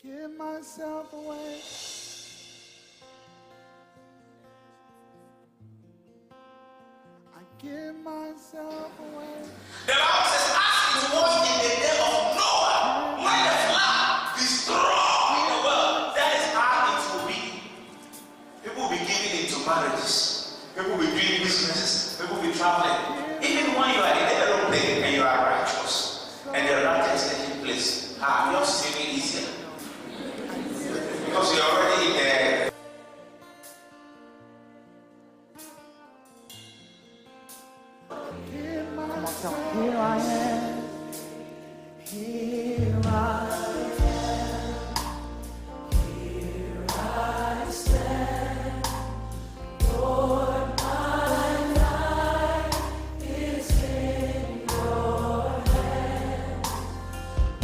give myself away. I give myself away. The Bible says, as it was in the day of Noah, when the flood destroyed the world, that is how it will be. People will be giving into marriages. People will be doing businesses. People will be traveling. Even when you are in the aeroplane and you are righteous, and the rapture is taking place, yours is even easier. Because you're already in there. Here I am. Here I am. Here I stand. Lord, my life is in your hand.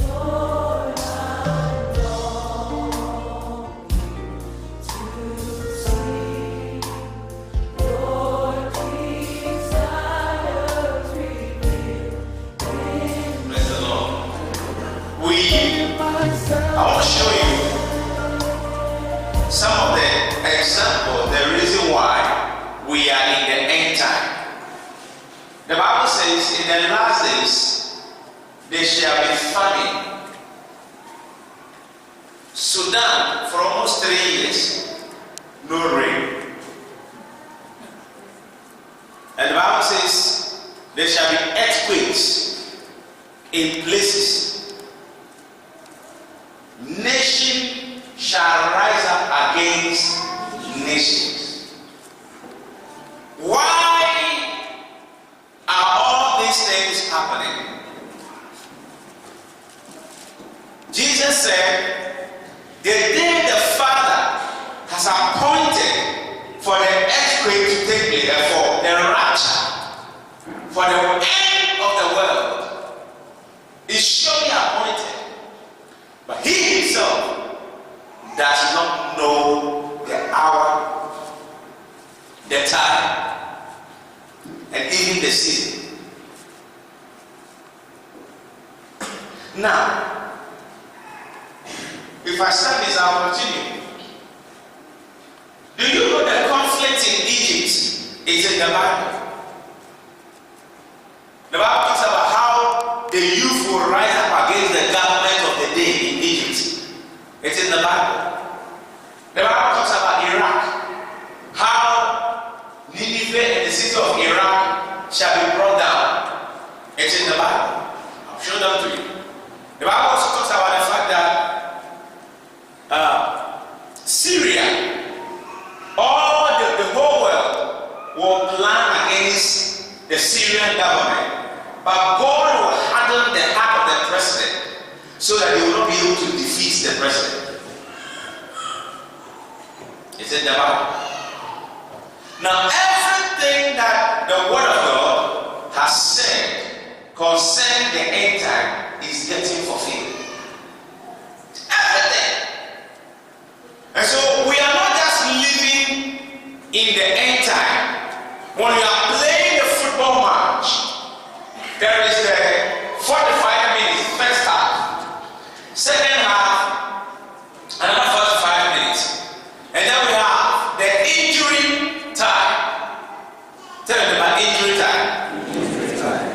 Lord, I long to see your desires revealed. Praise the Lord. I want to show you some of the examples, the reason why we are in the end time. The Bible says in the last days there shall be famine. Sudan, for almost 3 years, no rain. And the Bible says there shall be earthquakes in places. Nation shall rise up against nations. Why are all these things happening? Jesus said, the day the Father has appointed for the earthquake to take place, for the rapture, for the end of the world, is surely appointed. But he himself does not know the hour, the time, and even the season. Now, if I start this, I'll continue. Do you know the conflict in Egypt is in the Bible? The Bible talks about how the youth will rise up against the government of the day in Egypt. It's in the Bible. The Bible talks about Iraq. How Nineveh and the city of Iraq shall be brought down. It's in the Bible. I'll show them to you. The Bible also talks about the fact that Syria, the whole world will plan against the Syrian government. But God will harden the heart of the president so that they will not be able to defeat the president. It's in the Bible. Now, everything that the Word of God has said concerning the end time is getting fulfilled. Everything. And so we are not just living in the end time. When we are playing the football match, there is the 45 minutes, first half. Second half, another 45 minutes. And then we have the injury time. Tell them about injury time. Injury time.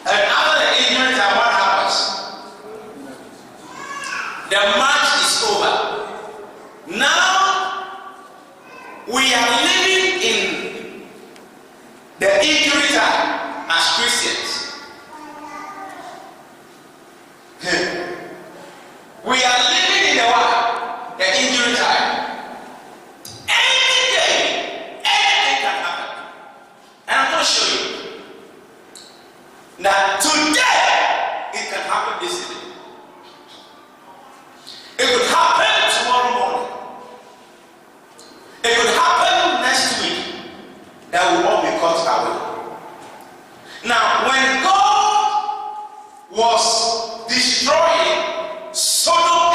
And after the injury time, what happens? The match is over. Now, we are living in the injury time. As Christians, we are living in the what? The injury time. Any day, anything can happen. And I'm going to show you that today it can happen this evening. It could happen tomorrow morning. It could happen next week. That will all be caught away. Now, when God was destroying Sodom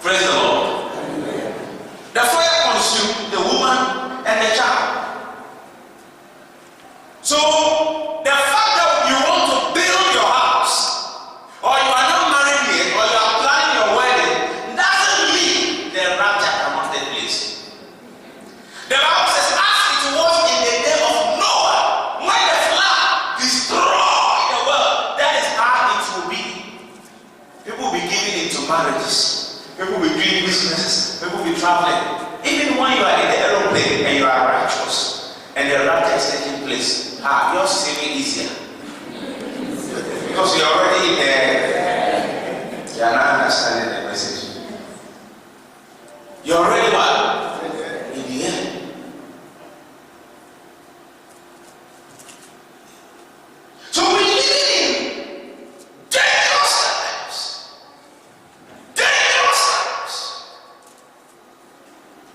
Praise the Lord. The fire consumed the woman and the child. So the fact that you want to build your house, or you are not married yet, or you are planning your wedding, doesn't mean the rapture cannot take place. The Bible says, as it was in the day of Noah, when the flood destroyed the world, that is how it will be. People will be giving into marriages. People will be doing businesses. People will be traveling. Even when you are in the aeroplane and you are righteous, and the rapture is taking place, yours is even easier. Because you're already there. You are not understanding the message. You're already what? In the air. So we live in dangerous times. Dangerous times.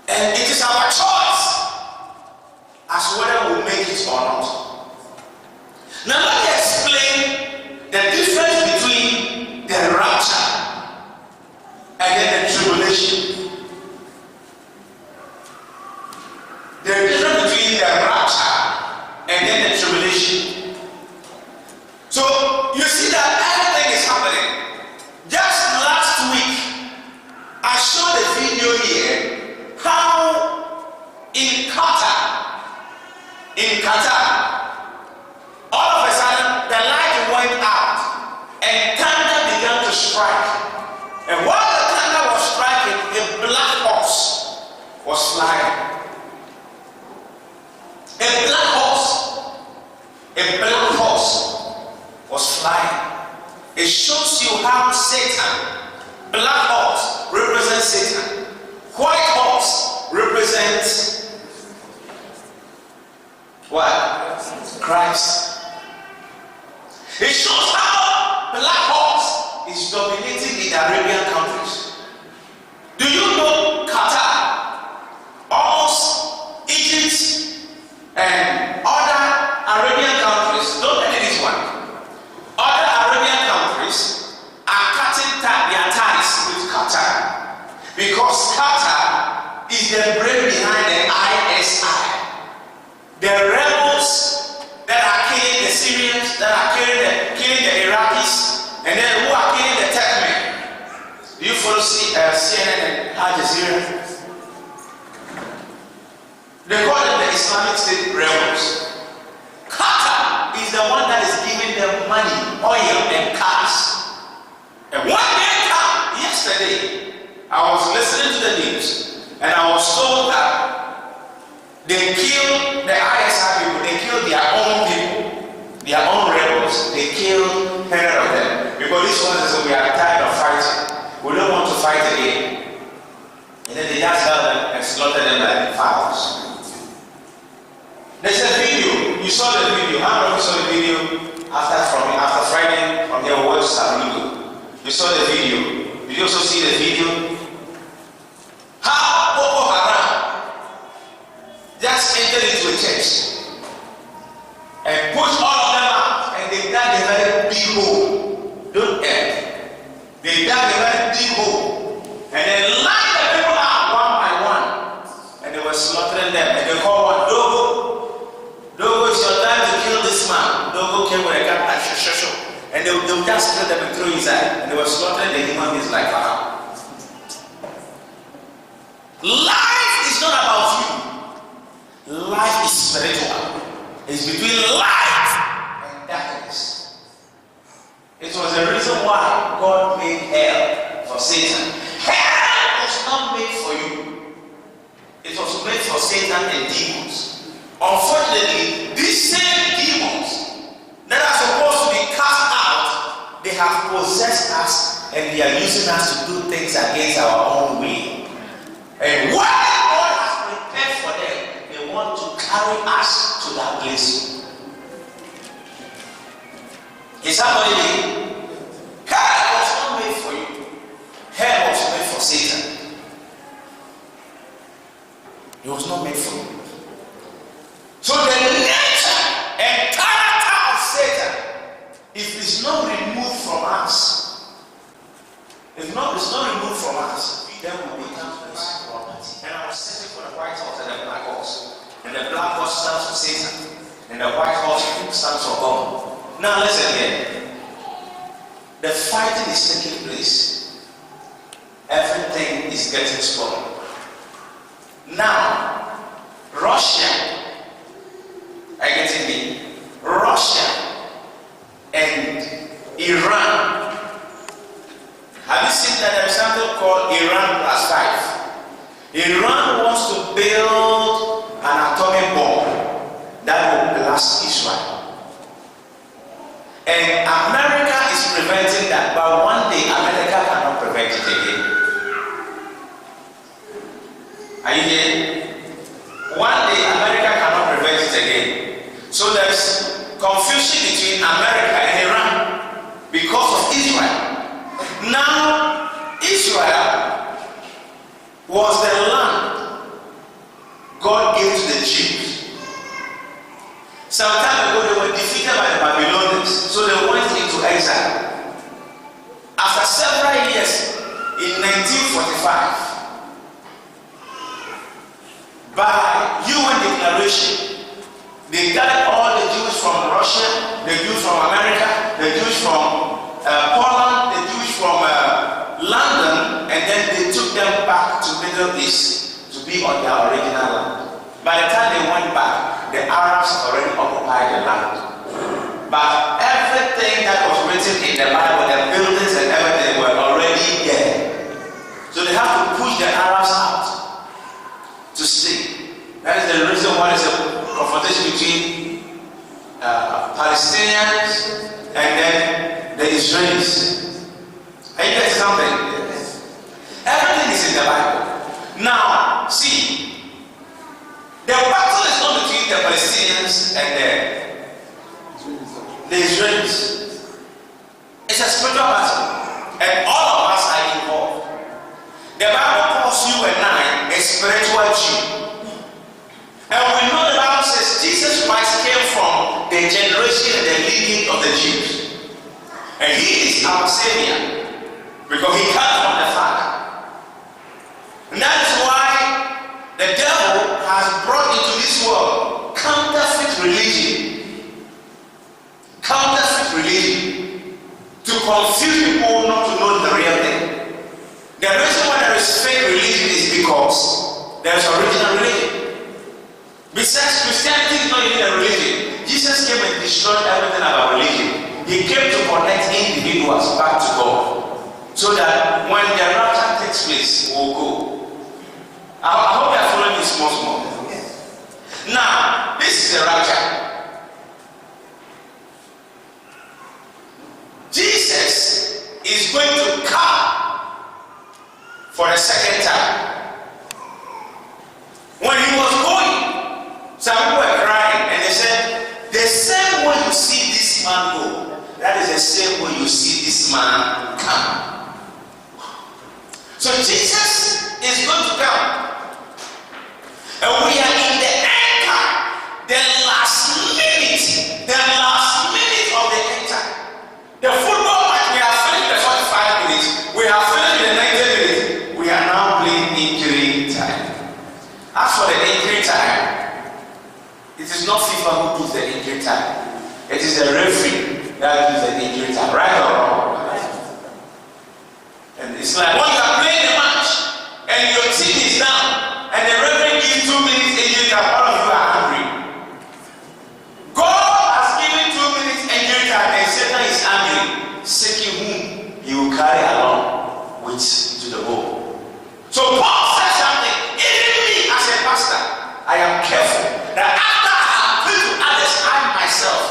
And it is our choice as whether we make it or not. Now let me explain the difference between the rapture and then the tribulation. The difference between the rapture and then the tribulation. So you see that everything is happening. Just last week, I showed a video here how in Qatar, all of a sudden the light went out and thunder began to strike. And while the thunder was striking, a black horse was flying. A black horse was flying. It shows you how Satan, black horse represents Satan, white horse represents what? Christ. It shows how black horse is dominating in Arabian countries. Do you know Qatar, almost Egypt, and other Arabian countries? Don't look at this one. Other Arabian countries are cutting their ties with Qatar because Qatar is the brain behind the ISI. The rebels that are killing the Syrians, that are killing the Iraqis, and then who are killing the Turkmen. Do you follow CNN and Al Jazeera? They call them the Islamic State rebels. Qatar is the one that is giving them money, oil, and cars. And one day come yesterday, I was listening to the news, and I was told that they killed the ISI people, they killed their own people, their own rebels, they killed 100 of them. Because this one says, we are tired of fighting, we don't want to fight again. And then they just held them and slaughtered them like fowls. There's a video, you saw the video, how many of you saw the video after Friday from your website? You saw the video. Did you also see the video? How Boko Haram just entered into a church and pushed all of them out, and they dug a very big hole. Don't end. They dug a very big hole and then lined the people out one by one, and they were slaughtering them. And they called one Dogo. Dogo, it's your time to kill this man. Dogo came with a gun and and they would just kill them and throw inside, and they were slaughtering the human beings like that. Life is not about you. Life is spiritual. It's between light and darkness. It was the reason why God made hell for Satan. Hell was not made for you. It was made for Satan and demons. Unfortunately, these same demons that are supposed to be cast out, they have possessed us, and they are using us to do things against our own will. And what God has prepared for them, they want to carry us to that place. Is somebody there? Hell was not made for you. Hell was made for Satan. It was not made for you. So the nature and character of Satan, if it's not removed from us, if it's not removed from us, we then we become his property. And I was sitting for the white horse and the black horse. And the black horse stands for Satan. And the white horse stands for God. Now listen here. The fighting is taking place. Everything is getting spoiled. Now, Russia, are you getting me? Russia and Iran. Have you seen that there's something called Iran plus 5? Iran wants to build an atomic bomb that will blast Israel. And America is preventing that, but one day America cannot prevent it again. Are you here? One day America cannot prevent it again. So there's confusion between America and Iran because of Israel. Now, Israel was the land God gave to the Jews. Some time ago, they were defeated by the Babylonians, so they went into exile. After several years, in 1945, by UN declaration, they gathered all the Jews from Russia, the Jews from America, the Jews from Poland, the Jews from London, and then they took them back to Middle East to be on their original land. By the time they went back, the Arabs already occupied the land. But everything that was written in the Bible, the buildings and everything were already there. So they have to push the Arabs out to stay. That is the reason why there's a confrontation between Palestinians and then the Israelis. Are you getting something? Everything is in the Bible. Now, see, the battle is not between the Palestinians and the Israelis. It's a spiritual battle, and all of us are involved. The Bible calls you and I a spiritual Jew. And we know the Bible says Jesus Christ came from the generation and the lineage of the Jews. And he is our Savior because he comes from the Father. And that is why the devil has brought into this world counterfeit religion. Counterfeit religion to confuse people not to know the real thing. The reason why there is fake religion is because there is original religion. Besides, Christianity is not even a religion. Jesus came and destroyed everything about religion. He came to connect individuals back to God, so that when the rapture takes place, we'll go. I hope you are following this small. Now, this is the rapture. Jesus is going to come for the second time. When he was going, some people were crying and they said, the same way you see this man go, that is the same way you see this man come. So Jesus is going to come. And we are in the end time, the last minute of the end time. The football match, we have finished the 45 minutes, we have finished the 90 minutes, we are now playing injury time. As for the injury time, it is not FIFA who gives the injury time. It is the referee that gives the injury time, right or wrong? And it's like when you are playing the match and your team is down, and the referee gives 2 minutes injury time, all of you are angry. God has given 2 minutes injury time and Satan is angry, seeking whom he will carry along with to the goal. So Paul says something, even me as a pastor, I am careful that after I have prayed to others, I myself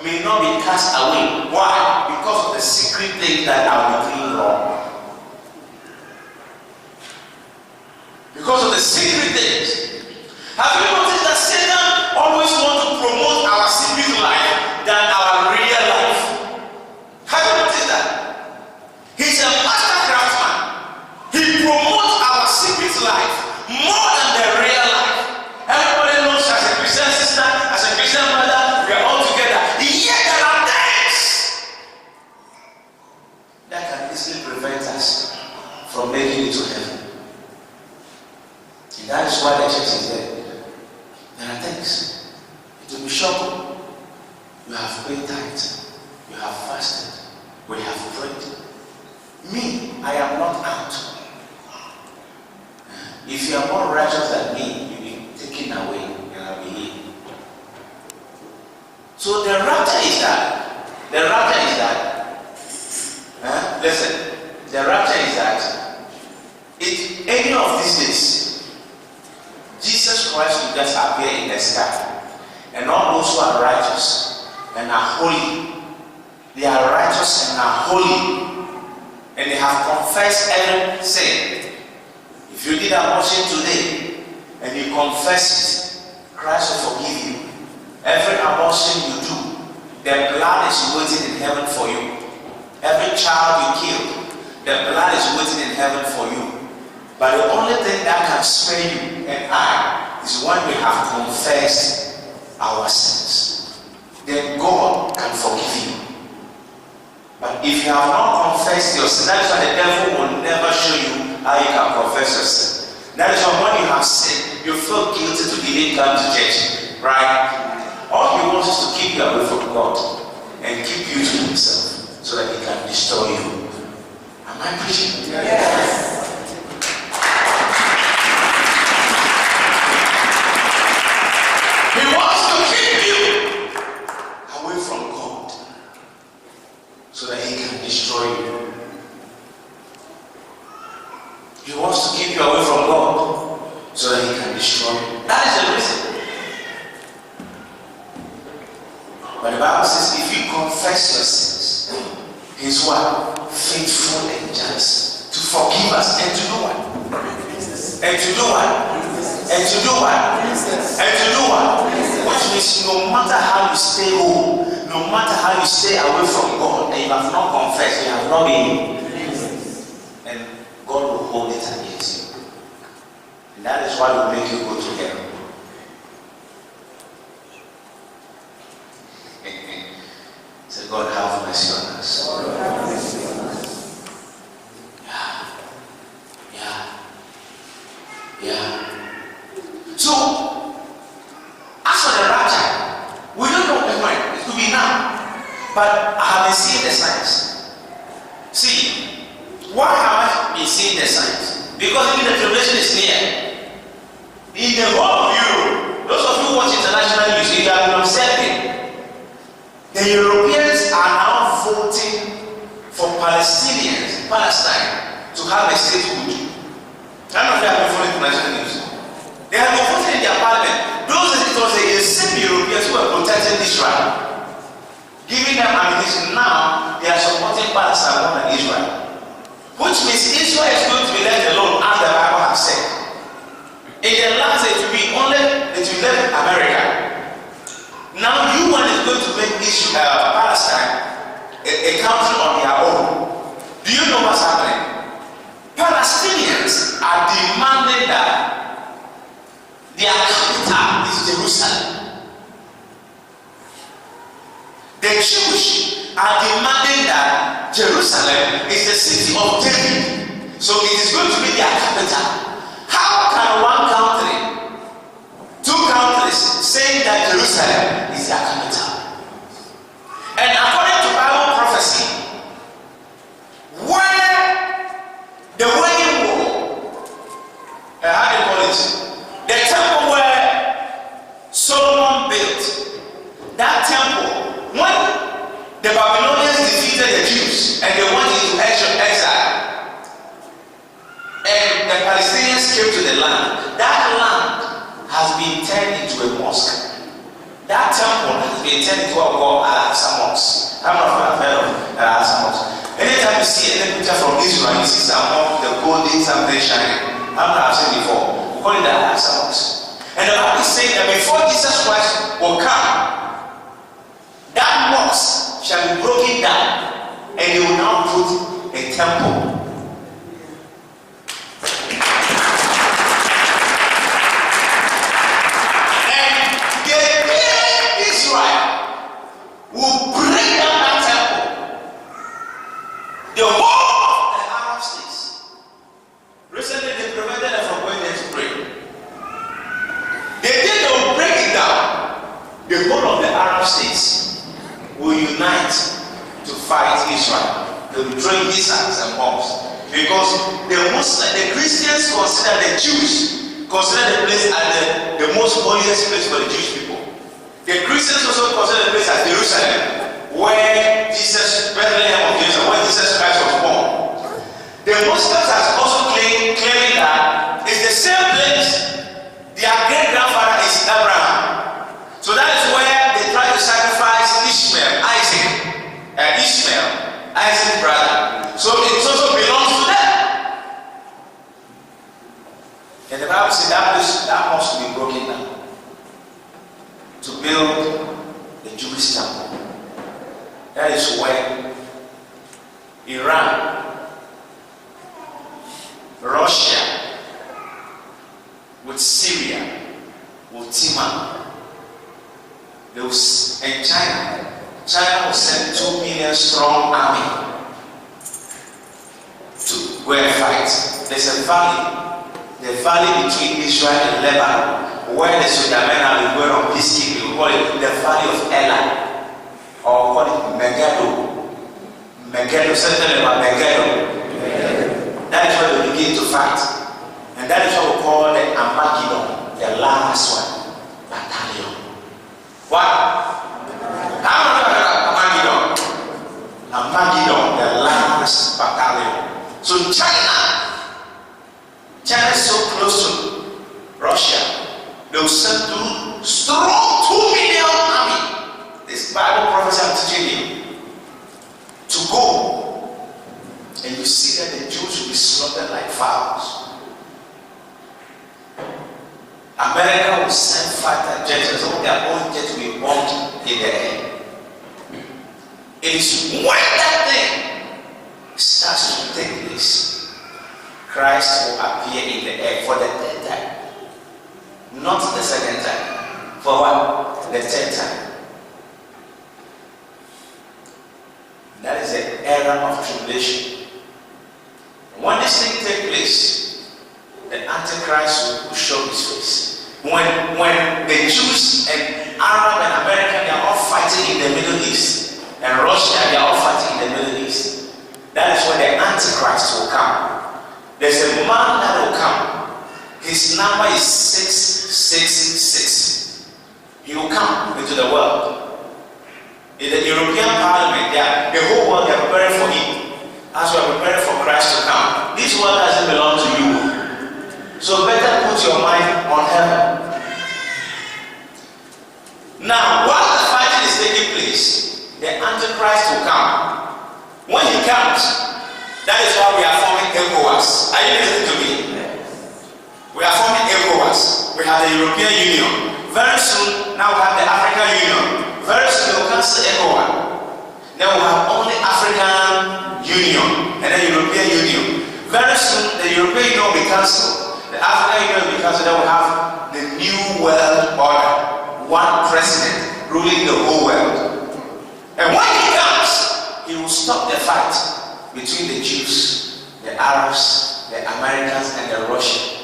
may not be cast away. Why? Because of the secret thing that I will be doing wrong. Because of the secret things. Have you noticed that Satan always wants to promote our secret life than our real life? Have you noticed that? He's a master craftsman. He promotes our secret life more than the real life. Everybody knows as a Christian sister, as a Christian mother, we are all together. Yet there are things that can easily prevent us from making it to heaven. And that is why the church is there. There are things. It will be shocking. You have paid tithe. You have fasted. We have prayed. Me, I am not out. If you are more righteous than me, you'll be taken away and I'll be here. So the rapture is that. The rapture is that. Listen. The rapture is that. If any of these days, Jesus Christ will just appear in the sky. And all those who are righteous and are holy, they are righteous and are holy. And they have confessed every sin. If you did abortion today and you confess it, Christ will forgive you. Every abortion you do, the blood is waiting in heaven for you. Every child you kill, the blood is waiting in heaven for you. But the only thing that can spare you and I is when we have confessed our sins. Then God can forgive you. But if you have not confessed your sin, that is why the devil will never show you how you can confess your sin. That is why when you have sinned, you feel guilty to even come to church. Right? All he wants is to keep you away from God and keep you to himself so that he can destroy you. Am I preaching? Yes. He wants to keep you away from God so that he can destroy you. He wants to keep you away from God so that he can destroy you. That is the reason. But the Bible says if you confess your sins, he's what? Faithful and just to forgive us and to do what? And to do what? And to do what? And to do what? Which means no matter how you stay home, no matter how you stay away from God, and you have not confessed, you have not been, and God will hold it against you. And that is why it will make you go to hell. So God have mercy on us. Yeah. So, as for the rapture, we don't know when. It could be now. But I have been seeing the signs. See, why have I been seeing the signs? Because even the tribulation is near. In the whole of Europe, those of you who watch international news, you have been observing. The Europeans are now voting for Palestine, to have a statehood. None of them have been following international news. They have been voting in their parliament. Those it was the same Europeans who were protecting Israel, giving them ammunition. Now they are supporting Palestine more than Israel, which means Israel is going to be left alone, as the Bible has said. In the last days, it will be left America. Now you one is going to make Palestine a country on their own. Do you know what's happening? Palestinians are demanding that their capital is Jerusalem. The Jewish are demanding that Jerusalem is the city of David. So it is going to be their capital. How can one country, two countries, say that Jerusalem is their capital? And according to Bible prophecy, when the wedding wall, how do you call it? The temple where Solomon built, that temple, when the Babylonians defeated the Jews and they went into exile, and the Palestinians came to the land, that land has been turned into a mosque. That temple has been turned into what we call Al-Aqsa Mosque. How many of you have heard of Al-Aqsa Mosque? Anytime you see any picture from Israel, you see some of the golden something shining. How many have seen before? We call it the Al-Aqsa Mosque. And the Bible is saying that before Jesus Christ will come, that mosque shall be broken down, and they will now put a temple. Will break down that temple. The whole of the Arab states. Recently they prevented them from going there to pray. fight Israel. They'll be throwing missiles and bombs. Because the Christians consider the Jews, consider the place as the most holiest place for the Jewish people. The Christians also consider the place as Jerusalem, where Bethlehem of Jerusalem, where Jesus Christ was born. The Muslims are also claiming that it's the same place. Their great-grandfather is Abraham. So that is where they try to sacrifice Isaac's brother. So it also belongs to them. And the Bible says that must be broken down to build the Jewish temple. That is when Iran, Russia, with Syria, will team up. And China will send 2 million strong army to go and fight. There's a valley, the valley between Israel and Lebanon, where the soldier men are going on peacekeeping. We call it the valley of Elah, or call it Megiddo. Something about Megiddo. That is where they begin to fight. And that is what we call the Armageddon, the last one, battalion. What? Armageddon, the last battalion. So China is so close to Russia. They will send two strong 2 million army. This Bible prophecy I'm teaching you to go, and you see that the Jews will be slaughtered like fowls. America will send fighter jets, some of their own jets will be bombed in the air. It is when that thing starts to take place, Christ will appear in the air for the third time. Not the second time. For what? The third time. That is the era of tribulation. When this thing takes place, the Antichrist will show his face. When the Jews and Arab and American, they are all fighting in the Middle East, and Russia, they are all fighting in the Middle East, that is when the Antichrist will come. There's a man that will come. His number is 666. He will come into the world. In the European Parliament, the whole world, they are preparing for him. As we are preparing for Christ to come. This world doesn't belong to you. So better put your mind on heaven. Now, while the fighting is taking place, the Antichrist will come. When he comes, that is why we are forming ECOWAS. Are you listening to me? We are forming ECOWAS. We have the European Union. Very soon, now we have the African Union. Very soon, we will cancel ECOWAS. Then we will have only African Union and the European Union. Very soon, the European Union will be cancelled. The African Union will be cancelled. Then we will have the new world order. One president ruling the whole world. And when he comes, he will stop the fight between the Jews, the Arabs, the Americans, and the Russians.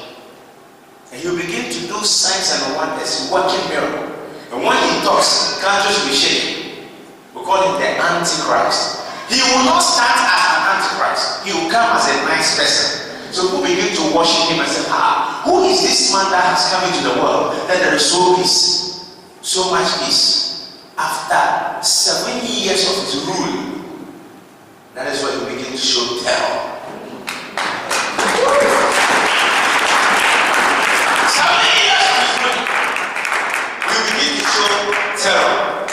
And he will begin to do signs and wonders, working miracle. And when he talks, countries will be shaking. We call him the Antichrist. He will not start as an Antichrist. He will come as a nice person. So people begin to worship him and say, who is this man that has come into the world that there is so peace? So much peace. After 7 years of his rule, that is when he begins to show terror. 7 years of his rule, he begins to show terror.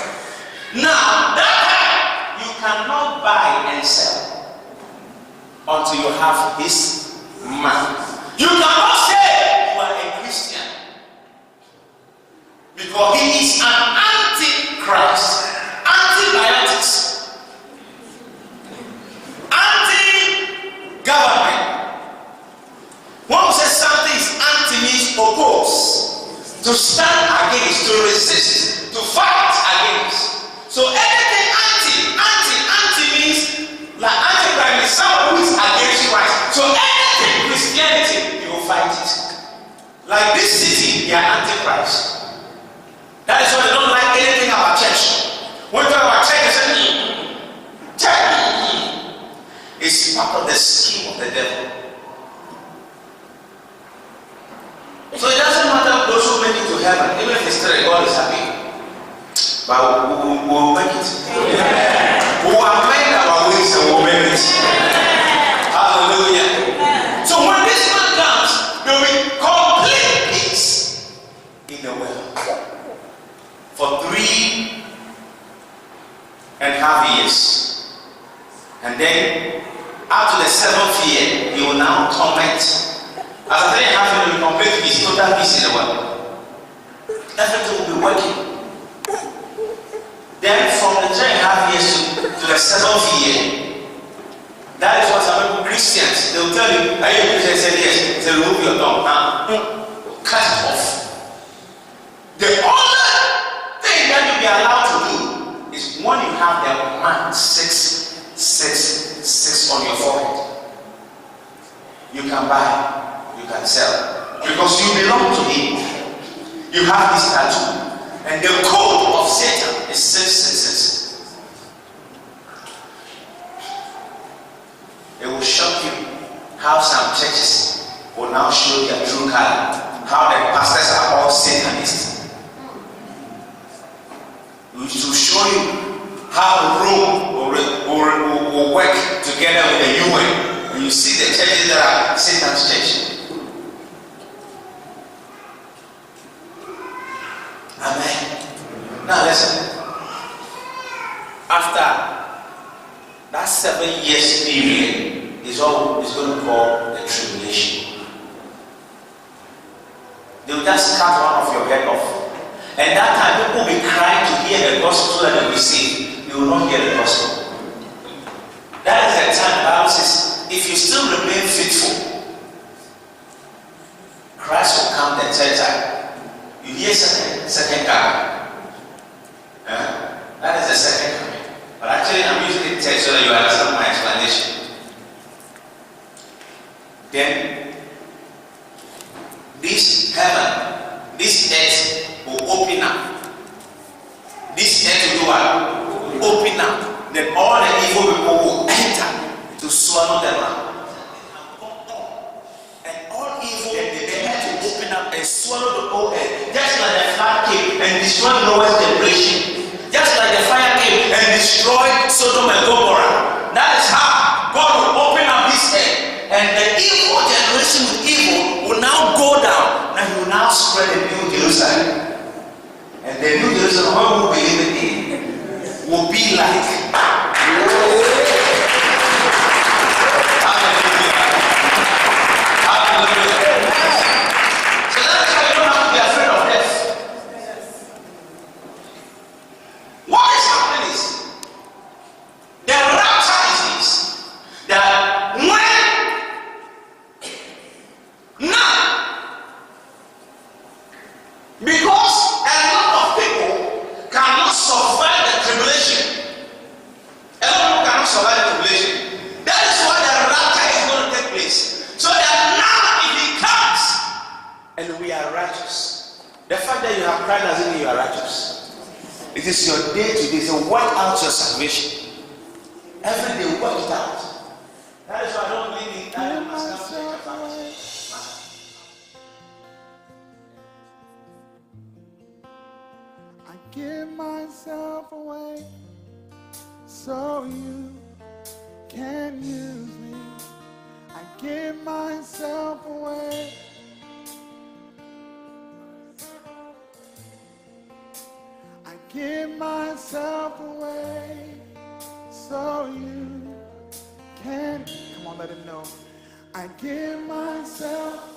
Now, that time, you cannot buy and sell until you have his money. You cannot say you are a Christian. Because he is an antichrist, antibiotics, anti-government. When we say something is anti means oppose, to stand against, to resist, to fight against. So anything anti means like antichrist is someone who is against Christ. So anything Christianity, you will fight it. Like this city, they are antichrist. That is why they don't like anything about church. When we talk about church, they say, church. It's part of the scheme of the devil. So it doesn't matter those who make it to heaven, even if it's still God is happy. But we will make it. We will amend our ways and we will make it. Hallelujah. So when this man comes, there will be complete peace in the world. For 3.5 years. And then after the 7th year, he will now torment. After 3.5 years, he will complete peace, total peace in the world. Everything will be working. Then from the 3.5 years to the 7th year, that is what some Christians, they will tell you, are you a Christian? Say yes. Say remove your tongue. Cut it off. The only thing that you'll be allowed to do is when you have the mark 666 on your forehead. You can buy, you can sell. Because you belong to him. You have this tattoo. And the code of Satan is 666. It will shock you how some churches will now show their true color. How the pastors are all Satanists. It will show you how Rome will work together with the UN. And you see the churches that are Satan's church. Amen. Now listen. After that 7 years period is all is going to call the tribulation. They will just cut one of your head off. And that time people will be crying to hear the gospel so that they will be saved. They will not hear the gospel. That is the time the Bible says, if you still remain faithful, Christ will come the third time. You hear second coming. That is the second coming. But actually I'm using the text so that you understand my explanation. Then this heaven, this earth will open up. This earth will do what? Open up. Then all the evil people will enter to swallow them up. And swallow the whole earth, just like the flood came and destroyed Noah's generation, just like the fire came and destroyed Sodom and Gomorrah. That is how God will open up this earth, and the evil generation with evil will now go down, and He will now spread the new Jerusalem. And the new Jerusalem, when we believe in, will be like. It is your day today, so work out your salvation. Every day, work it out. That is why I don't believe in that. I give myself away so you can use me. I give myself away. I give myself away so you can. Come on, let him know. I give myself